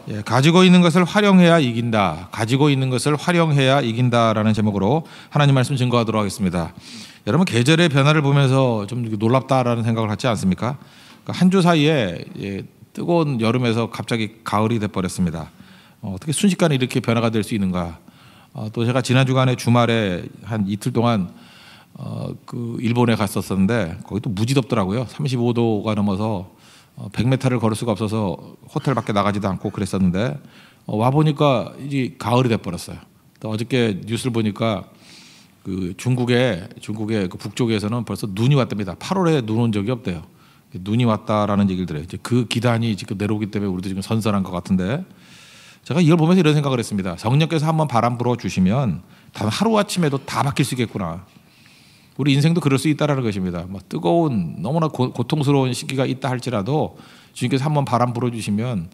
예, 가지고 있는 것을 활용해야 이긴다. 가지고 있는 것을 활용해야 이긴다라는 제목으로 하나님 말씀 증거하도록 하겠습니다. 여러분 계절의 변화를 보면서 좀 놀랍다라는 생각을 하지 않습니까? 한 주 사이에 뜨거운 여름에서 갑자기 가을이 돼버렸습니다. 어떻게 순식간에 이렇게 변화가 될 수 있는가? 또 제가 지난 주간에 주말에 한 이틀 동안 그 일본에 갔었었는데 거기 또 무지 덥더라고요. 35도가 넘어서 100m를 걸을 수가 없어서 호텔 밖에 나가지도 않고 그랬었는데 와 보니까 이제 가을이 돼 버렸어요. 또 어저께 뉴스를 보니까 그 중국의 그 북쪽에서는 벌써 눈이 왔답니다. 8월에 눈 온 적이 없대요. 눈이 왔다라는 얘기를 들어요. 이제 그 기단이 지금 내려오기 때문에 우리도 지금 선선한 것 같은데 제가 이걸 보면서 이런 생각을 했습니다. 성령께서 한번 바람 불어 주시면 단 하루 아침에도 다 바뀔 수 있겠구나. 우리 인생도 그럴 수 있다라는 것입니다. 뭐 뜨거운 너무나 고통스러운 시기가 있다 할지라도 주님께서 한번 바람 불어주시면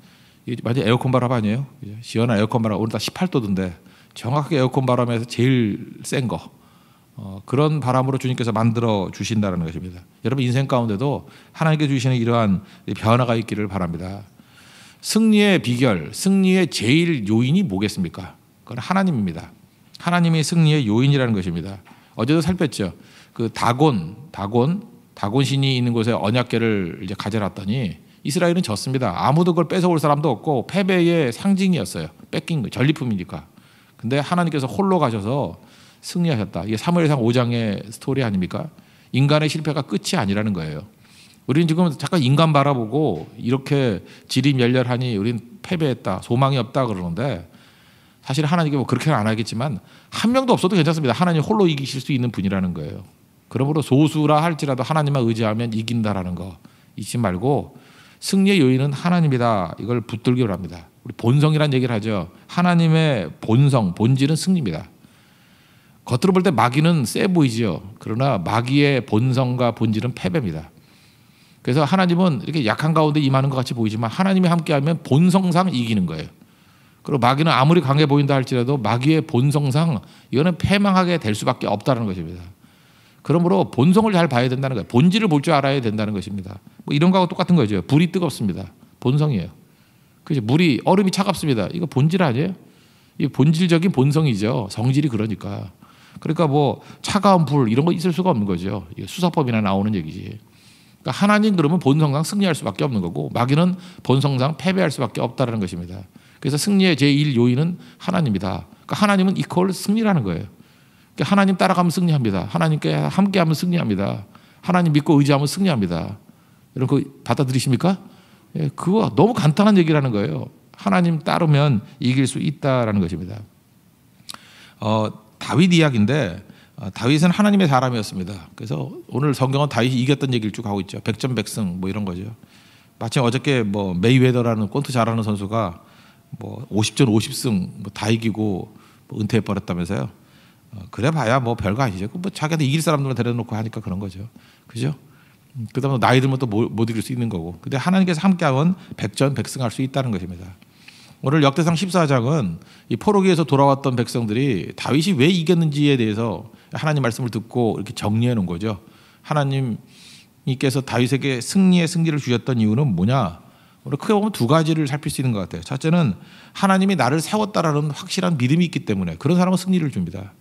완전 에어컨 바람 아니에요? 시원한 에어컨 바람. 오늘 다 18도던데 정확하게 에어컨 바람에서 제일 센 거. 그런 바람으로 주님께서 만들어 주신다는 것입니다. 여러분 인생 가운데도 하나님께 주시는 이러한 변화가 있기를 바랍니다. 승리의 비결, 승리의 제일 요인이 뭐겠습니까? 그건 하나님입니다. 하나님이 승리의 요인이라는 것입니다. 어제도 살폈죠. 그 다곤 신이 있는 곳에 언약궤를 이제 가져놨더니 이스라엘은 졌습니다. 아무도 그걸 뺏어올 사람도 없고 패배의 상징이었어요. 뺏긴 거 전리품이니까. 근데 하나님께서 홀로 가셔서 승리하셨다. 이게 사무엘상 5장의 스토리 아닙니까? 인간의 실패가 끝이 아니라는 거예요. 우리는 지금 잠깐 인간 바라보고 이렇게 지리멸렬하니 우리는 패배했다, 소망이 없다 그러는데 사실 하나님께 뭐 그렇게는 안 하겠지만 한 명도 없어도 괜찮습니다. 하나님 홀로 이기실 수 있는 분이라는 거예요. 그러므로 소수라 할지라도 하나님만 의지하면 이긴다라는 거 잊지 말고 승리의 요인은 하나님이다. 이걸 붙들기 바랍니다. 우리 본성이라는 얘기를 하죠. 하나님의 본성, 본질은 승리입니다. 겉으로 볼 때 마귀는 세 보이죠. 그러나 마귀의 본성과 본질은 패배입니다. 그래서 하나님은 이렇게 약한 가운데 임하는 것 같이 보이지만 하나님이 함께하면 본성상 이기는 거예요. 그리고 마귀는 아무리 강해 보인다 할지라도 마귀의 본성상 이거는 패망하게 될 수밖에 없다는 것입니다. 그러므로 본성을 잘 봐야 된다는 거예요. 본질을 볼 줄 알아야 된다는 것입니다. 뭐 이런 거하고 똑같은 거죠. 불이 뜨겁습니다. 본성이에요. 그죠? 물이 얼음이 차갑습니다. 이거 본질 아니에요? 이 본질적인 본성이죠. 성질이 그러니까. 그러니까 뭐 차가운 불 이런 거 있을 수가 없는 거죠. 수사법이나 나오는 얘기지. 그러니까 하나님 그러면 본성상 승리할 수밖에 없는 거고 마귀는 본성상 패배할 수밖에 없다는 것입니다. 그래서 승리의 제1 요인은 하나님이다. 그러니까 하나님은 이퀄 승리라는 거예요. 그러니까 하나님 따라가면 승리합니다. 하나님께 함께하면 승리합니다. 하나님 믿고 의지하면 승리합니다. 여러분 그거 받아들이십니까? 예, 그거 너무 간단한 얘기라는 거예요. 하나님 따르면 이길 수 있다라는 것입니다. 다윗 이야기인데 다윗은 하나님의 사람이었습니다. 그래서 오늘 성경은 다윗이 이겼던 얘기를 쭉 하고 있죠. 백전백승 뭐 이런 거죠. 마침 어저께 뭐 메이웨더라는 골프 잘하는 선수가 뭐 50전 50승 뭐 다 이기고 뭐 은퇴해 버렸다면서요. 그래 봐야 뭐 별거 아니죠. 뭐 자기한테 이길 사람들만 데려놓고 하니까 그런 거죠. 그죠? 그다음에 나이 들면 또 못 이길 수 있는 거고. 근데 하나님께서 함께하면 백전백승할 수 있다는 것입니다. 오늘 역대상 14장은 이 포로기에서 돌아왔던 백성들이 다윗이 왜 이겼는지에 대해서 하나님 말씀을 듣고 이렇게 정리해 놓은 거죠. 하나님께서 다윗에게 승리의 승리를 주셨던 이유는 뭐냐? 오늘 크게 보면 두 가지를 살필 수 있는 것 같아요. 첫째는 하나님이 나를 세웠다라는 확실한 믿음이 있기 때문에 그런 사람은 승리를 줍니다.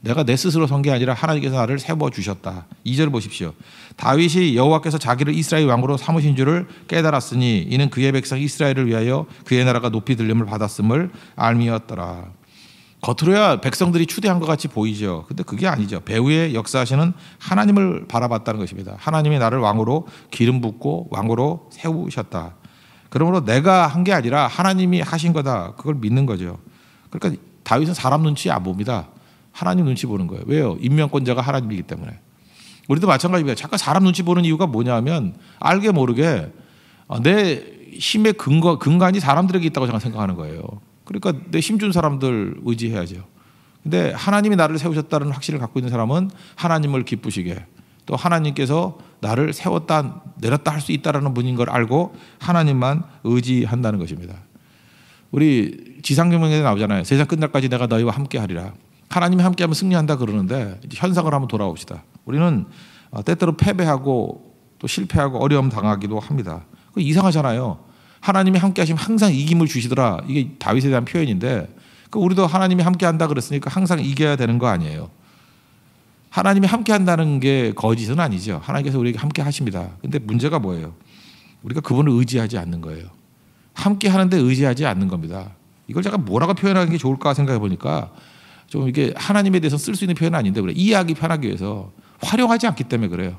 내가 내 스스로 선 게 아니라 하나님께서 나를 세워주셨다. 2절 보십시오. 다윗이 여호와께서 자기를 이스라엘 왕으로 삼으신 줄을 깨달았으니 이는 그의 백성 이스라엘을 위하여 그의 나라가 높이 들림을 받았음을 알미였더라. 겉으로야 백성들이 추대한 것 같이 보이죠. 근데 그게 아니죠. 배후에 역사하시는 하나님을 바라봤다는 것입니다. 하나님이 나를 왕으로 기름 붓고 왕으로 세우셨다. 그러므로 내가 한 게 아니라 하나님이 하신 거다. 그걸 믿는 거죠. 그러니까 다윗은 사람 눈치 안 봅니다. 하나님 눈치 보는 거예요. 왜요? 임명권자가 하나님이기 때문에. 우리도 마찬가지입니다. 잠깐 사람 눈치 보는 이유가 뭐냐면 알게 모르게 내 힘의 근간이 사람들에게 있다고 생각하는 거예요. 그러니까 내 힘 준 사람들 의지해야죠. 근데 하나님이 나를 세우셨다는 확신을 갖고 있는 사람은 하나님을 기쁘시게 또 하나님께서 나를 세웠다 내렸다 할 수 있다는 분인 걸 알고 하나님만 의지한다는 것입니다. 우리 지상명령에 나오잖아요. 세상 끝날까지 내가 너희와 함께 하리라. 하나님이 함께하면 승리한다 그러는데 이제 현상을 한번 돌아봅시다. 우리는 때때로 패배하고 또 실패하고 어려움 당하기도 합니다. 이상하잖아요. 하나님이 함께 하시면 항상 이김을 주시더라. 이게 다윗에 대한 표현인데 우리도 하나님이 함께 한다 그랬으니까 항상 이겨야 되는 거 아니에요. 하나님이 함께 한다는 게 거짓은 아니죠. 하나님께서 우리에게 함께 하십니다. 근데 문제가 뭐예요? 우리가 그분을 의지하지 않는 거예요. 함께 하는데 의지하지 않는 겁니다. 이걸 제가 뭐라고 표현하는 게 좋을까 생각해 보니까 좀 이게 하나님에 대해서 쓸 수 있는 표현은 아닌데 그래. 이해하기 편하기 위해서 활용하지 않기 때문에 그래요.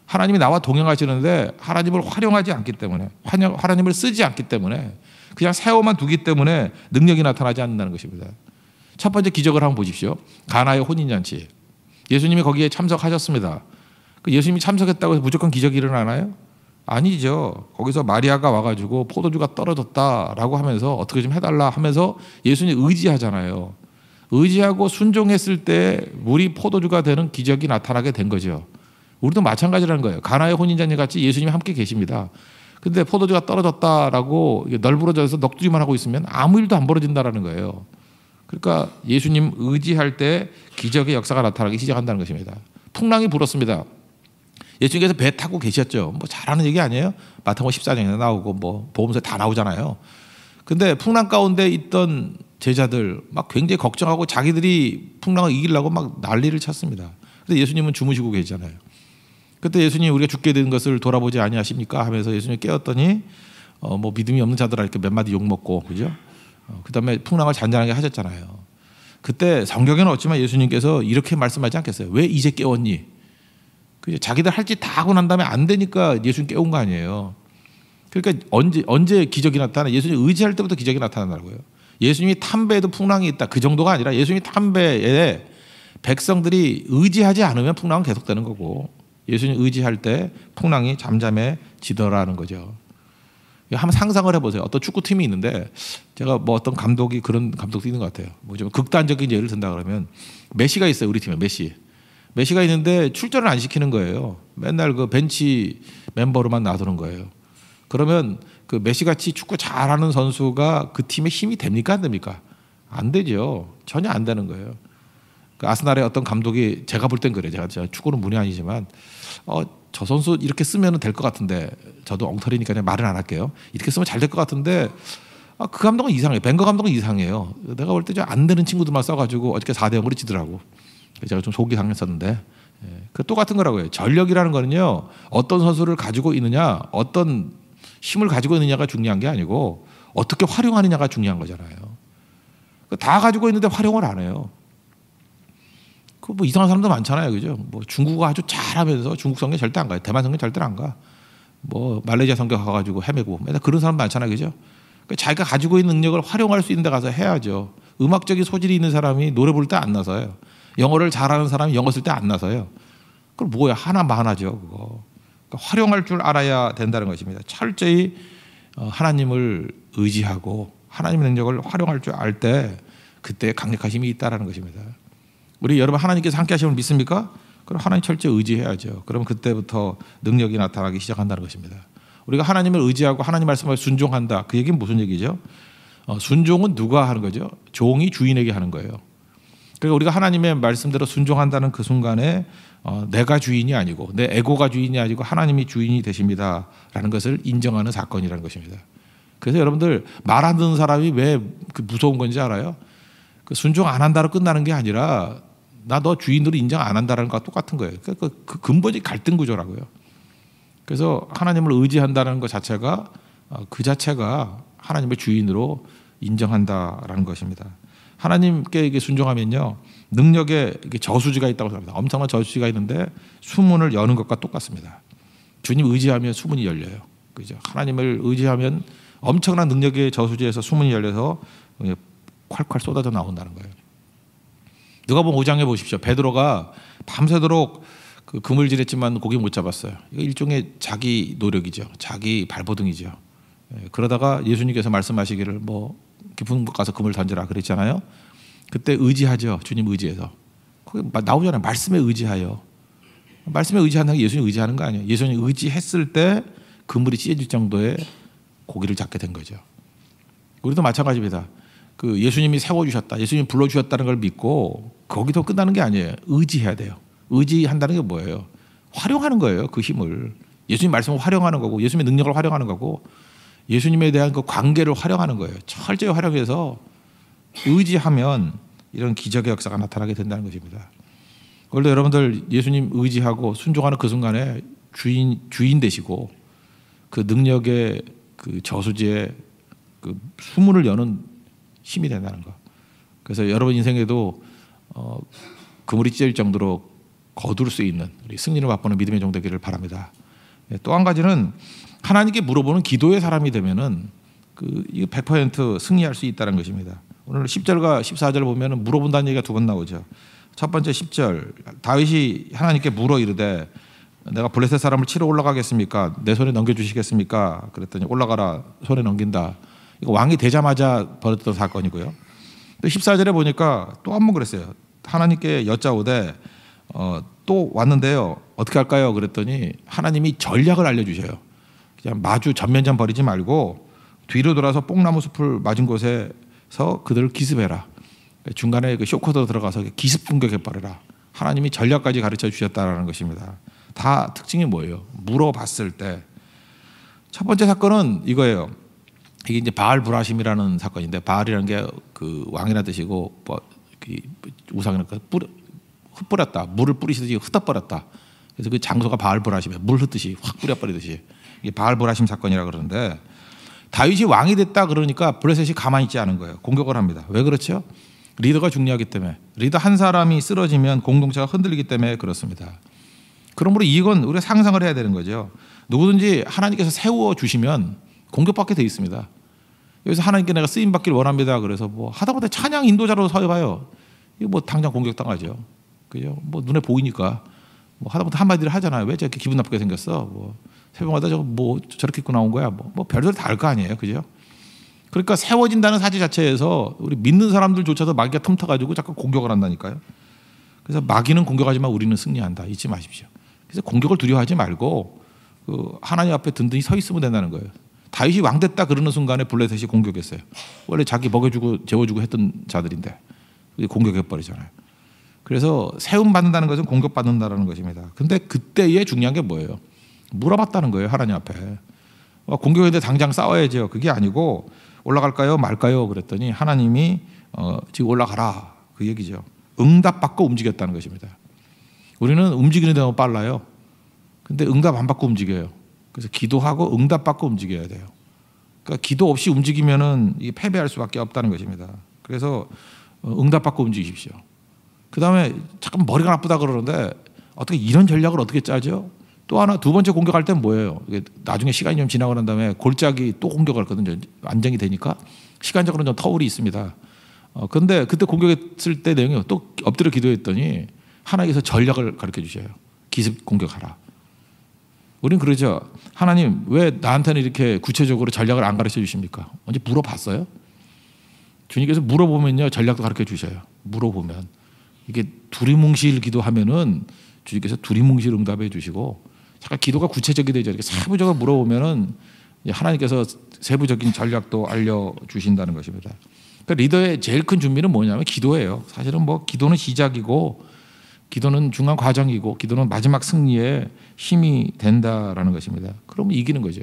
하나님이 나와 동행하시는데 하나님을 활용하지 않기 때문에, 하나님을 쓰지 않기 때문에, 그냥 세워만 두기 때문에 능력이 나타나지 않는다는 것입니다. 첫 번째 기적을 한번 보십시오. 가나의 혼인잔치. 예수님이 거기에 참석하셨습니다. 예수님이 참석했다고 해서 무조건 기적이 일어나나요? 아니죠. 거기서 마리아가 와가지고 포도주가 떨어졌다라고 하면서 어떻게 좀 해달라 하면서 예수님 의지하잖아요. 의지하고 순종했을 때 물이 포도주가 되는 기적이 나타나게 된 거죠. 우리도 마찬가지라는 거예요. 가나의 혼인잔치 같이 예수님이 함께 계십니다. 근데 포도주가 떨어졌다라고 널브러져서 넋두리만 하고 있으면 아무 일도 안 벌어진다라는 거예요. 그러니까 예수님 의지할 때 기적의 역사가 나타나기 시작한다는 것입니다. 풍랑이 불었습니다. 예수님께서 배 타고 계셨죠. 뭐 잘하는 얘기 아니에요? 마태복음 14장에 나오고 뭐 복음서에 다 나오잖아요. 근데 풍랑 가운데 있던 제자들 막 굉장히 걱정하고 자기들이 풍랑을 이기려고 막 난리를 쳤습니다. 근데 예수님은 주무시고 계시잖아요. 그때 예수님 우리가 죽게 된 것을 돌아보지 아니하십니까? 하면서 예수님 깨웠더니 뭐 믿음이 없는 자들아 이렇게 몇 마디 욕 먹고 그죠? 그다음에 풍랑을 잔잔하게 하셨잖아요. 그때 성경에는 없지만 예수님께서 이렇게 말씀하지 않겠어요? 왜 이제 깨웠니? 자기들 할 짓 다 하고 난 다음에 안 되니까 예수님 깨운 거 아니에요. 그러니까 언제 기적이 나타나? 예수님 의지할 때부터 기적이 나타난다고요. 예수님이 탄 배에도 풍랑이 있다. 그 정도가 아니라 예수님이 탄 배에 백성들이 의지하지 않으면 풍랑은 계속되는 거고 예수님 의지할 때 풍랑이 잠잠해지더라는 거죠. 한번 상상을 해보세요. 어떤 축구팀이 있는데 제가 뭐 어떤 감독이 그런 감독도 있는 것 같아요. 뭐 좀 극단적인 예를 든다 그러면 메시가 있어요. 우리 팀에 메시가 있는데 출전을 안 시키는 거예요. 맨날 그 벤치 멤버로만 놔두는 거예요. 그러면 그 메시같이 축구 잘하는 선수가 그 팀의 힘이 됩니까 안 됩니까? 안 되죠. 전혀 안 되는 거예요. 그 아스날의 어떤 감독이 제가 볼 땐 그래요. 제가 축구는 문이 아니지만 저 선수 이렇게 쓰면 될 것 같은데 저도 엉터리니까 그냥 말은 안 할게요. 이렇게 쓰면 잘 될 것 같은데 그 감독은 이상해요. 벵거 감독은 이상해요. 내가 볼 때 안 되는 친구들만 써가지고 어저께 4대0으로 지더라고. 제가 좀 속이 상했었는데 그 똑같은 거라고요. 전력이라는 거는요. 어떤 선수를 가지고 있느냐 어떤 힘을 가지고 있느냐가 중요한 게 아니고 어떻게 활용하느냐가 중요한 거잖아요. 다 가지고 있는데 활용을 안 해요. 그 뭐 이상한 사람도 많잖아요, 그죠? 뭐 중국어 아주 잘하면서 중국 성경 절대 안 가요. 대만 성경 절대 안 가. 뭐 말레이시아 성경 가가지고 헤매고 맨날 그런 사람 많잖아요, 그죠? 그러니까 자기가 가지고 있는 능력을 활용할 수 있는 데 가서 해야죠. 음악적인 소질이 있는 사람이 노래 부를 때 안 나서요. 영어를 잘하는 사람이 영어 쓸 때 안 나서요. 그럼 뭐야? 하나만 하죠, 그거. 그러니까 활용할 줄 알아야 된다는 것입니다. 철저히 하나님을 의지하고 하나님의 능력을 활용할 줄 알 때 그때 강력하심이 있다라는 것입니다. 우리 여러분 하나님께서 함께 하심을 믿습니까? 그럼 하나님 철저히 의지해야죠. 그러면 그때부터 능력이 나타나기 시작한다는 것입니다. 우리가 하나님을 의지하고 하나님 말씀을 순종한다. 그 얘기는 무슨 얘기죠? 순종은 누가 하는 거죠? 종이 주인에게 하는 거예요. 그러니까 우리가 하나님의 말씀대로 순종한다는 그 순간에 내가 주인이 아니고 내 에고가 주인이 아니고 하나님이 주인이 되십니다라는 것을 인정하는 사건이라는 것입니다. 그래서 여러분들 말 안 듣는 사람이 왜 무서운 건지 알아요? 그 순종 안 한다로 끝나는 게 아니라 나 너 주인으로 인정 안 한다는 것과 똑같은 거예요. 그러니까 그 근본이 갈등 구조라고요. 그래서 하나님을 의지한다는 것 자체가 그 자체가 하나님의 주인으로 인정한다라는 것입니다. 하나님께 이게 순종하면요 능력에 저수지가 있다고 생각합니다. 엄청난 저수지가 있는데 수문을 여는 것과 똑같습니다. 주님 의지하면 수문이 열려요. 그죠? 하나님을 의지하면 엄청난 능력의 저수지에서 수문이 열려서 콸콸 쏟아져 나온다는 거예요. 누가복음 5장에 보십시오. 베드로가 밤새도록 그 그물질했지만 고기 못 잡았어요. 이거 일종의 자기 노력이죠. 자기 발버둥이죠. 그러다가 예수님께서 말씀하시기를 뭐 깊은 곳 가서 그물 던져라 그랬잖아요. 그때 의지하죠. 주님 의지해서. 거기 나오잖아요. 말씀에 의지하여. 말씀에 의지하는 게 예수님 의지하는 거 아니에요. 예수님 의지했을 때 그물이 찢어질 정도의 고기를 잡게 된 거죠. 우리도 마찬가지입니다. 그 예수님이 세워주셨다. 예수님이 불러주셨다는 걸 믿고 거기서 끝나는 게 아니에요. 의지해야 돼요. 의지한다는 게 뭐예요? 활용하는 거예요. 그 힘을. 예수님 말씀을 활용하는 거고 예수님의 능력을 활용하는 거고 예수님에 대한 그 관계를 활용하는 거예요. 철저히 활용해서 의지하면 이런 기적의 역사가 나타나게 된다는 것입니다. 원래 여러분들 예수님 의지하고 순종하는 그 순간에 주인 되시고 그 능력의 그 저수지에 그 수문을 여는 힘이 된다는 거. 그래서 여러분 인생에도 그물이 찢어질 정도로 거둘 수 있는 우리 승리를 맛보는 믿음의 종 되기를 바랍니다. 또 한 가지는 하나님께 물어보는 기도의 사람이 되면은 그 100% 승리할 수 있다는 것입니다. 오늘 10절과 14절 보면은 물어본다는 얘기가 두 번 나오죠. 첫 번째 10절 다윗이 하나님께 물어 이르되 내가 블레셋 사람을 치러 올라가겠습니까? 내 손에 넘겨주시겠습니까? 그랬더니 올라가라, 손에 넘긴다. 이거 왕이 되자마자 벌어졌던 사건이고요. 또 14절에 보니까 또 한 번 그랬어요. 하나님께 여짜오되 또 왔는데요. 어떻게 할까요? 그랬더니 하나님이 전략을 알려주셔요. 그냥 마주 전면전 벌이지 말고 뒤로 돌아서 뽕나무 숲을 맞은 곳에서 그들을 기습해라. 중간에 그 쇼커도 들어가서 기습 공격해버려라. 하나님이 전략까지 가르쳐 주셨다는 것입니다. 다 특징이 뭐예요? 물어봤을 때 첫 번째 사건은 이거예요. 이게 이제 바알 브라심이라는 사건인데 바알이라는 게 그 왕이라는 뜻이고 우상이니까 흩뿌렸다. 물을 뿌리시듯이 흩어버렸다. 그래서 그 장소가 바알 브라심이에요. 물 흩듯이 확 뿌려버리듯이. 이게 바알 브라심 사건이라 그러는데 다윗이 왕이 됐다 그러니까 블레셋이 가만히 있지 않은 거예요. 공격을 합니다. 왜 그렇죠? 리더가 중요하기 때문에. 리더 한 사람이 쓰러지면 공동체가 흔들리기 때문에 그렇습니다. 그러므로 이건 우리가 상상을 해야 되는 거죠. 누구든지 하나님께서 세워주시면 공격받게 돼 있습니다. 여기서 하나님께 내가 쓰임받기를 원합니다. 그래서 뭐 하다못해 찬양 인도자로 서봐요. 이거 뭐 당장 공격당하죠. 그죠? 뭐 눈에 보이니까. 뭐 하다못해 한마디를 하잖아요. 왜 저렇게 기분 나쁘게 생겼어? 뭐 새벽마다 저거 뭐 저렇게 입고 나온 거야? 뭐 별소리 다 할 거 아니에요. 그죠? 그러니까 세워진다는 사실 자체에서 우리 믿는 사람들조차도 마귀가 틈타가지고 자꾸 공격을 한다니까요. 그래서 마귀는 공격하지만 우리는 승리한다. 잊지 마십시오. 그래서 공격을 두려워하지 말고 그 하나님 앞에 든든히 서 있으면 된다는 거예요. 다윗이 왕 됐다 그러는 순간에 블레셋이 공격했어요. 원래 자기 먹여주고 재워주고 했던 자들인데 공격해버리잖아요. 그래서 세움 받는다는 것은 공격받는다는 것입니다. 근데 그때의 중요한 게 뭐예요? 물어봤다는 거예요. 하나님 앞에. 공격했는데 당장 싸워야죠. 그게 아니고 올라갈까요? 말까요? 그랬더니 하나님이 지금 올라가라. 그 얘기죠. 응답받고 움직였다는 것입니다. 우리는 움직이는 데 너무 빨라요. 근데 응답 안 받고 움직여요. 그래서 기도하고 응답받고 움직여야 돼요. 그러니까 기도 없이 움직이면은 패배할 수밖에 없다는 것입니다. 그래서 응답받고 움직이십시오. 그 다음에 잠깐 머리가 나쁘다 그러는데 어떻게 이런 전략을 어떻게 짜죠? 또 하나 두 번째 공격할 땐 뭐예요? 이게 나중에 시간이 좀 지나고 난 다음에 골짜기 또 공격을 했거든요. 안정이 되니까 시간적으로 좀 터울이 있습니다. 그런데 그때 공격했을 때 내용이 또 엎드려 기도했더니 하나님께서 전략을 가르쳐 주셔요. 기습 공격하라. 우리는 그러죠. 하나님 왜 나한테는 이렇게 구체적으로 전략을 안 가르쳐 주십니까? 언제 물어봤어요? 주님께서 물어보면요 전략도 가르쳐 주셔요. 물어보면 이게 두리뭉실 기도하면은 주님께서 두리뭉실 응답해 주시고 잠깐 기도가 구체적이 되죠. 이렇게 세부적으로 물어보면은 하나님께서 세부적인 전략도 알려 주신다는 것입니다. 그러니까 리더의 제일 큰 준비는 뭐냐면 기도예요. 사실은 뭐 기도는 시작이고 기도는 중간 과정이고 기도는 마지막 승리에 힘이 된다라는 것입니다. 그러면 이기는 거죠.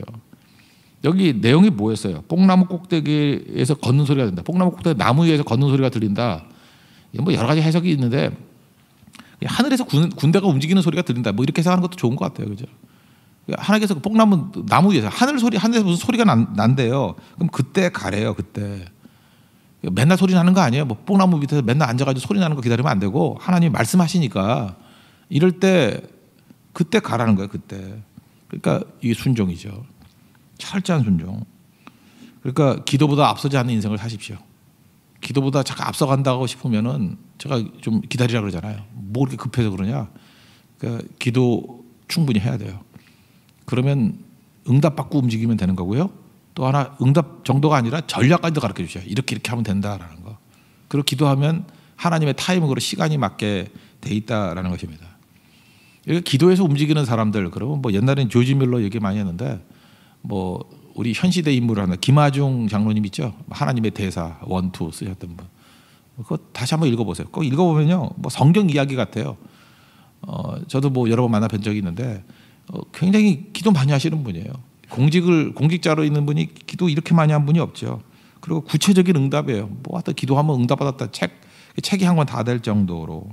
여기 내용이 뭐였어요? 뽕나무 꼭대기에서 걷는 소리가 된다. 뽕나무 꼭대기 나무 위에서 걷는 소리가 들린다. 뭐 여러 가지 해석이 있는데 하늘에서 군대가 움직이는 소리가 들린다. 뭐 이렇게 해석하는 것도 좋은 것 같아요. 그죠? 하나님께서 나무 위에서 하늘에서 무슨 소리가 난대요. 그럼 그때 가래요. 그때. 맨날 소리 나는 거 아니에요. 뭐 뽕나무 밑에서 맨날 앉아가지고 소리 나는 거 기다리면 안 되고 하나님이 말씀하시니까 이럴 때 그때 가라는 거예요. 그때. 그러니까 이게 순종이죠. 철저한 순종. 그러니까 기도보다 앞서지 않는 인생을 사십시오. 기도보다 잠깐 앞서간다고 싶으면은 제가 좀 기다리라 그러잖아요. 뭐 그렇게 급해서 그러냐. 그러니까 기도 충분히 해야 돼요. 그러면 응답받고 움직이면 되는 거고요. 또 하나 응답 정도가 아니라 전략까지도 가르쳐 주셔요. 이렇게 하면 된다라는 거. 그리고 기도하면 하나님의 타이밍으로 시간이 맞게 돼 있다라는 것입니다. 이렇게 기도해서 움직이는 사람들 그러면 뭐 옛날엔 조지 밀러 얘기 많이 했는데 뭐 우리 현 시대 인물 하나 김아중 장로님 있죠. 하나님의 대사 1, 2 쓰셨던 분. 그거 다시 한번 읽어보세요. 꼭 읽어보면요, 뭐 성경 이야기 같아요. 저도 뭐 여러 번 만나뵌 적이 있는데 굉장히 기도 많이 하시는 분이에요. 공직자로 있는 분이 기도 이렇게 많이 한 분이 없죠. 그리고 구체적인 응답이에요. 뭐 하여튼 기도하면 응답받았다. 책이 한 권 다 될 정도로.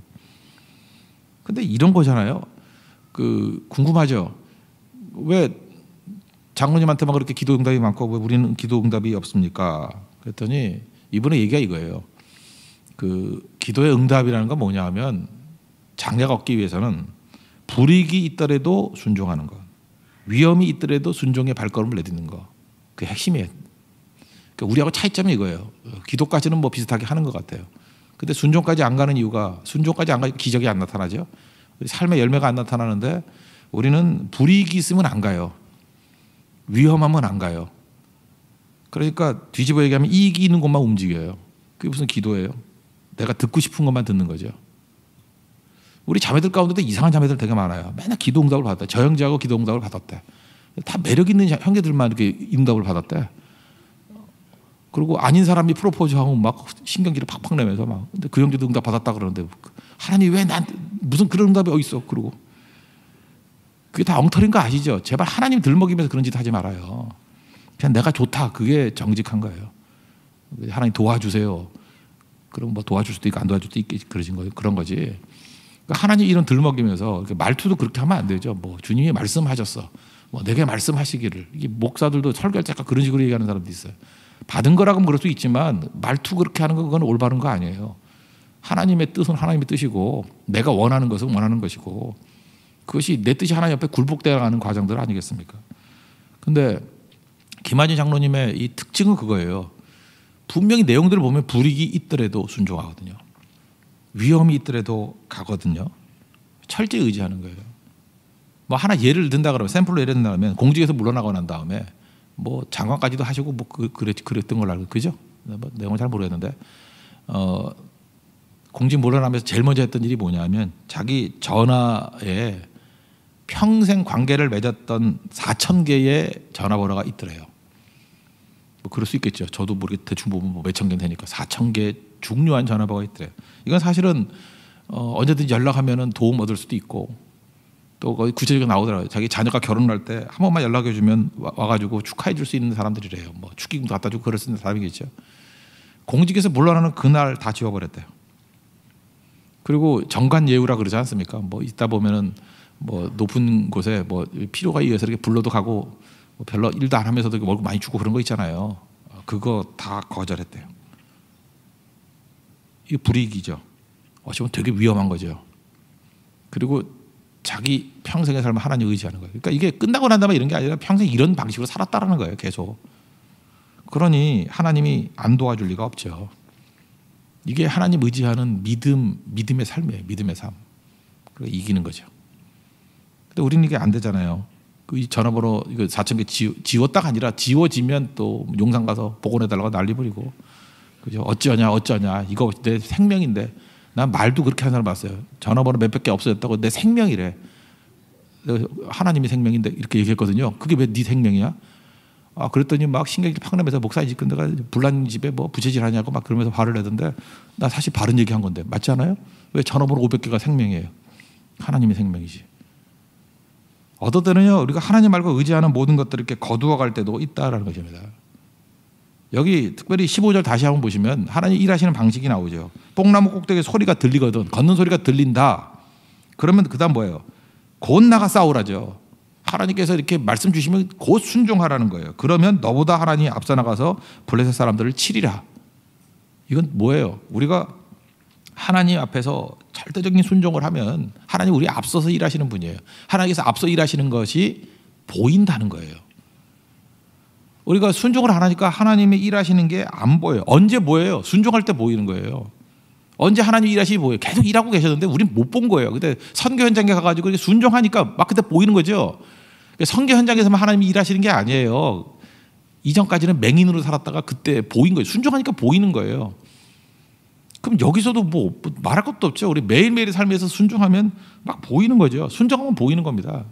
근데 이런 거잖아요. 궁금하죠. 왜 장로님한테만 그렇게 기도 응답이 많고 왜 우리는 기도 응답이 없습니까? 그랬더니 이분의 얘기가 이거예요. 기도의 응답이라는 건 뭐냐 하면 장애가 없기 위해서는 불이익이 있더라도 순종하는 것, 위험이 있더라도 순종의 발걸음을 내딛는 것, 그게 핵심이에요. 그러니까 우리하고 차이점이 이거예요. 기도까지는 뭐 비슷하게 하는 것 같아요. 근데 순종까지 안 가는 이유가 순종까지 안 가니까 기적이 안 나타나죠. 삶의 열매가 안 나타나는데 우리는 불이익이 있으면 안 가요. 위험하면 안 가요. 그러니까 뒤집어 얘기하면 이익이 있는 곳만 움직여요. 그게 무슨 기도예요? 내가 듣고 싶은 것만 듣는 거죠. 우리 자매들 가운데도 이상한 자매들 되게 많아요. 맨날 기도 응답을 받았대. 저 형제하고 기도 응답을 받았대. 다 매력 있는 형제들만 이렇게 응답을 받았대. 그리고 아닌 사람이 프로포즈하고 막 신경질을 팍팍 내면서 막 근데 그 형제도 응답 받았다 그러는데 하나님 왜 나한테 무슨 그런 응답이 어디 있어? 그러고 그게 다 엉터리인 거 아시죠? 제발 하나님 들먹이면서 그런 짓 하지 말아요. 그냥 내가 좋다. 그게 정직한 거예요. 하나님 도와주세요. 그럼 뭐 도와줄 수도 있고 안 도와줄 수도 있겠지. 그런 거지. 그러니까 하나님 이런 들먹이면서 말투도 그렇게 하면 안 되죠. 뭐 주님이 말씀하셨어. 뭐 내게 말씀하시기를. 이게 목사들도 설교할 때 그런 식으로 얘기하는 사람도 있어요. 받은 거라고 그럴 수 있지만 말투 그렇게 하는 거 그건 올바른 거 아니에요. 하나님의 뜻은 하나님의 뜻이고 내가 원하는 것은 원하는 것이고 그것이 내 뜻이 하나님 앞에 굴복되어가는 과정들 아니겠습니까? 근데 김한진 장로님의 이 특징은 그거예요. 분명히 내용들을 보면 불이익이 있더라도 순종하거든요. 위험이 있더라도 가거든요. 철저히 의지하는 거예요. 뭐 하나 예를 든다 그러면 샘플로 예를 든다면 공직에서 물러나고 난 다음에 뭐 장관까지도 하시고 뭐 그랬던 걸로 알고 그죠? 뭐 내용은 잘 모르겠는데 공직 물러나면서 제일 먼저 했던 일이 뭐냐면 자기 전화에 평생 관계를 맺었던 4,000개의 전화번호가 있더래요. 뭐 그럴 수 있겠죠. 저도 모르게 대충 보면 뭐 몇천 개 되니까 4,000개 중요한 전화번호가 있더래요. 이건 사실은 언제든지 연락하면은 도움 얻을 수도 있고 또 거기 구체적으로 나오더라고요. 자기 자녀가 결혼할 때 한 번만 연락해 주면 와가지고 축하해 줄 수 있는 사람들이래요. 뭐 축의금도 갖다 주고 그럴 수 있는 사람이겠죠. 공직에서 물러나는 그날 다 지워버렸대요. 그리고 정관예우라 그러지 않습니까? 뭐 있다 보면은 뭐 높은 곳에 뭐 필요가 있어서 이렇게 불러도 가고 뭐 별로 일도 안 하면서도 월급 많이 주고 그런 거 있잖아요. 그거 다 거절했대요. 이게 불이익이죠. 어쩌면 되게 위험한 거죠. 그리고 자기 평생의 삶을 하나님 의지하는 거예요. 그러니까 이게 끝나고 난 다음에 이런 게 아니라 평생 이런 방식으로 살았다라는 거예요. 계속. 그러니 하나님이 안 도와줄 리가 없죠. 이게 하나님 의지하는 믿음의 삶이에요. 믿음의 삶. 그리고 이기는 거죠. 근데 우리는 이게 안 되잖아요. 이 전화번호 이거 4,000개 지웠다가 아니라 지워지면 또 용산 가서 복원해달라고 난리 부리고 그죠? 어쩌냐 이거 내 생명인데 난 말도 그렇게 하는 사람 봤어요. 전화번호 몇백 개 없어졌다고 내 생명이래. 하나님이 생명인데 이렇게 얘기했거든요. 그게 왜 네 생명이야? 그랬더니 막 신경질 팍 내면서 목사님 집 근데가 불난 집에 뭐 부채질 하냐고 막 그러면서 화를 내던데 나 사실 바른 얘기 한 건데 맞지 않아요? 왜 전화번호 500개가 생명이에요? 하나님의 생명이지. 어떨 때는요 우리가 하나님 말고 의지하는 모든 것들을 이렇게 거두어 갈 때도 있다라는 것입니다. 여기 특별히 15절 다시 한번 보시면 하나님 일하시는 방식이 나오죠. 뽕나무 꼭대기에 소리가 들리거든. 걷는 소리가 들린다. 그러면 그 다음 뭐예요? 곧 나가 싸우라죠. 하나님께서 이렇게 말씀 주시면 곧 순종하라는 거예요. 그러면 너보다 하나님이 앞서 나가서 블레셋 사람들을 치리라. 이건 뭐예요? 우리가 하나님 앞에서 절대적인 순종을 하면 하나님 우리 앞서서 일하시는 분이에요. 하나님께서 앞서 일하시는 것이 보인다는 거예요. 우리가 순종을 안 하니까 하나님의 일하시는 게 안 보여요. 언제 보여요? 순종할 때 보이는 거예요. 언제 하나님 일하시기 보여요? 계속 일하고 계셨는데 우린 못 본 거예요. 근데 선교 현장에 가가지고 이렇게 순종하니까 막 그때 보이는 거죠. 선교 현장에서만 하나님이 일하시는 게 아니에요. 이전까지는 맹인으로 살았다가 그때 보인 거예요. 순종하니까 보이는 거예요. 그럼 여기서도 뭐 말할 것도 없죠. 우리 매일매일의 삶에서 순종하면 막 보이는 거죠. 순종하면 보이는 겁니다.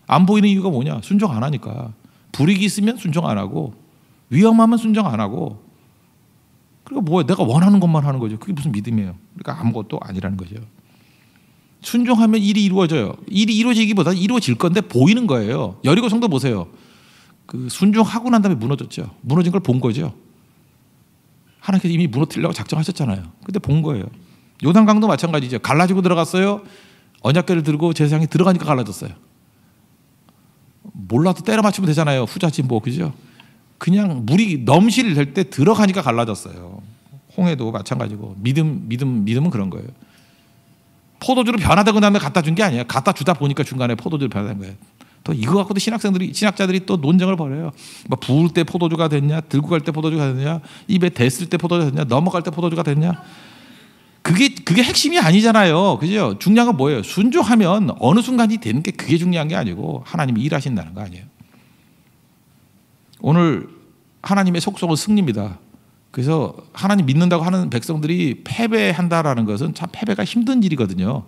안 보이는 이유가 뭐냐? 순종 안 하니까. 불이익이 있으면 순종 안 하고 위험하면 순종 안 하고 그리고 뭐야 내가 원하는 것만 하는 거죠. 그게 무슨 믿음이에요. 그러니까 아무것도 아니라는 거죠. 순종하면 일이 이루어져요. 일이 이루어지기보다 이루어질 건데 보이는 거예요. 여리고 성도 보세요. 그 순종하고 난 다음에 무너졌죠. 무너진 걸 본 거죠. 하나님께서 이미 무너뜨리려고 작정하셨잖아요. 근데 본 거예요. 요단강도 마찬가지죠. 갈라지고 들어갔어요. 언약궤를 들고 제사장이 들어가니까 갈라졌어요. 몰라도 때려 맞추면 되잖아요. 후자지 뭐, 그죠? 그냥 물이 넘실될 때 들어가니까 갈라졌어요. 홍해도 마찬가지고 믿음은 그런 거예요. 포도주로 변하다고 다음에 갖다 준 게 아니에요. 갖다 주다 보니까 중간에 포도주로 변화된 거예요. 또 이거 갖고도 신학자들이 또 논쟁을 벌여요. 뭐 부을 때 포도주가 됐냐, 들고 갈 때 포도주가 됐냐, 입에 댔을 때 포도주가 됐냐, 넘어갈 때 포도주가 됐냐. 그게 핵심이 아니잖아요. 그죠? 중요한 건 뭐예요? 순종하면 어느 순간이 되는 게 그게 중요한 게 아니고 하나님이 일하신다는 거 아니에요. 오늘 하나님의 속성은 승리입니다. 그래서 하나님 믿는다고 하는 백성들이 패배한다라는 것은 참 패배가 힘든 일이거든요.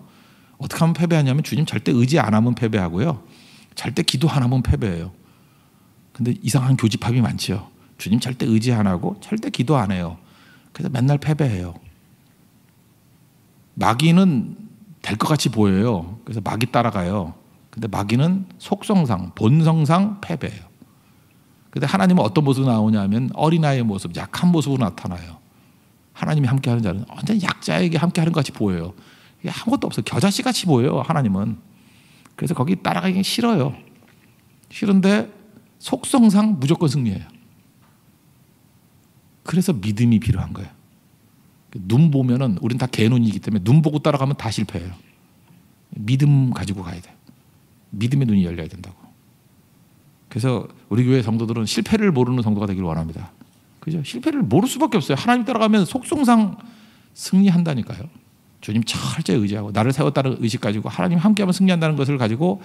어떻게 하면 패배하냐면 주님 절대 의지 안 하면 패배하고요. 절대 기도 안 하면 패배해요. 근데 이상한 교집합이 많죠. 주님 절대 의지 안 하고 절대 기도 안 해요. 그래서 맨날 패배해요. 마귀는 될 것 같이 보여요. 그래서 마귀 따라가요. 근데 마귀는 속성상, 본성상 패배해요. 근데 하나님은 어떤 모습으로 나오냐면 어린아이의 모습, 약한 모습으로 나타나요. 하나님이 함께하는 자는 완전 약자에게 함께하는 것 같이 보여요. 이게 아무것도 없어요. 겨자씨 같이 보여요. 하나님은. 그래서 거기 따라가기 싫어요. 싫은데 속성상 무조건 승리해요. 그래서 믿음이 필요한 거예요. 눈 보면은 우린 다 개눈이기 때문에 눈 보고 따라가면 다 실패해요. 믿음 가지고 가야 돼요. 믿음의 눈이 열려야 된다고. 그래서 우리 교회 성도들은 실패를 모르는 성도가 되기를 원합니다. 그죠? 실패를 모를 수밖에 없어요. 하나님 따라가면 속성상 승리한다니까요. 주님 철저히 의지하고 나를 세웠다는 의식 가지고 하나님 함께하면 승리한다는 것을 가지고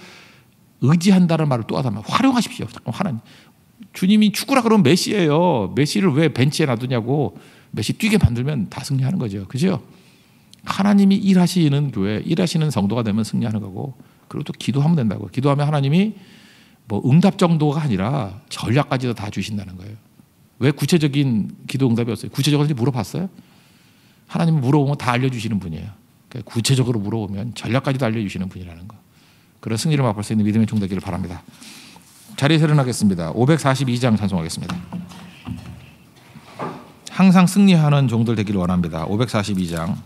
의지한다는 말을 또 하다 말고 활용하십시오. 잠깐 하나님. 주님이 축구라 그러면 메시예요. 메시를 왜 벤치에 놔두냐고. 메시 뛰게 만들면 다 승리하는 거죠. 그죠? 하나님이 일하시는 교회, 일하시는 성도가 되면 승리하는 거고, 그리고 또 기도하면 된다고. 기도하면 하나님이 뭐 응답 정도가 아니라 전략까지도 다 주신다는 거예요. 왜 구체적인 기도 응답이 없어요? 구체적으로 물어봤어요? 하나님은 물어보면 다 알려주시는 분이에요. 그러니까 구체적으로 물어보면 전략까지도 알려주시는 분이라는 거. 그런 승리를 맛볼 수 있는 믿음의 종 되기를 바랍니다. 자리에서 일어나겠습니다. 542장 찬송하겠습니다. 항상 승리하는 종들 되기를 원합니다. 542장